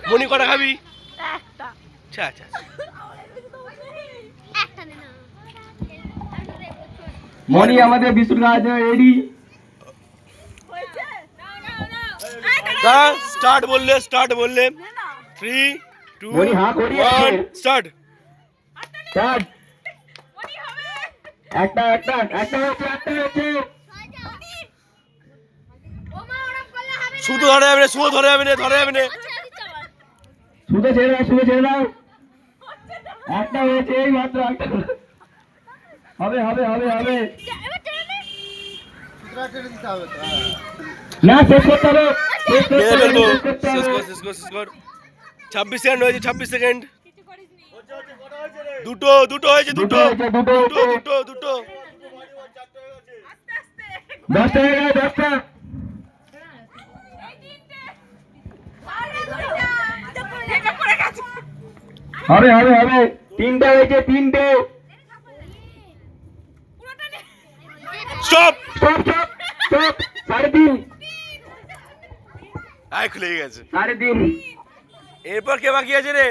মনি কটা খাবি? একটা। আচ্ছা আচ্ছা একটা নে না। মনি আমাদের বিস্কুট খাওয়ার জন্য রেডি। হয়েছে? স্টার্ট বললে 3 2 মনি হা করি 1 স্টার্ট। স্টার্ট। একটা হয়েছে। শুধু ধরে যাবে না, শুধু ধরে যাবে না, ধরে যাবে না। শুধু ছেড়ে দাও। একটা হয়েছে, এই মাত্র একটা। হবে। না শেষ করতে হবে। মেরে ফেলবো। শেষ কর 26 সেকেন্ড হয়েছে, 26 সেকেন্ড। দুটো হয়েছে, দুটো। 10টা হয়ে গেল, 10টা। হবে। 3টে হয়েছে, 3টে। স্টপ। স্টপ। 3.5। আয় খুলে গেছে। 3.5। এরপর কে বাকি আছে রে?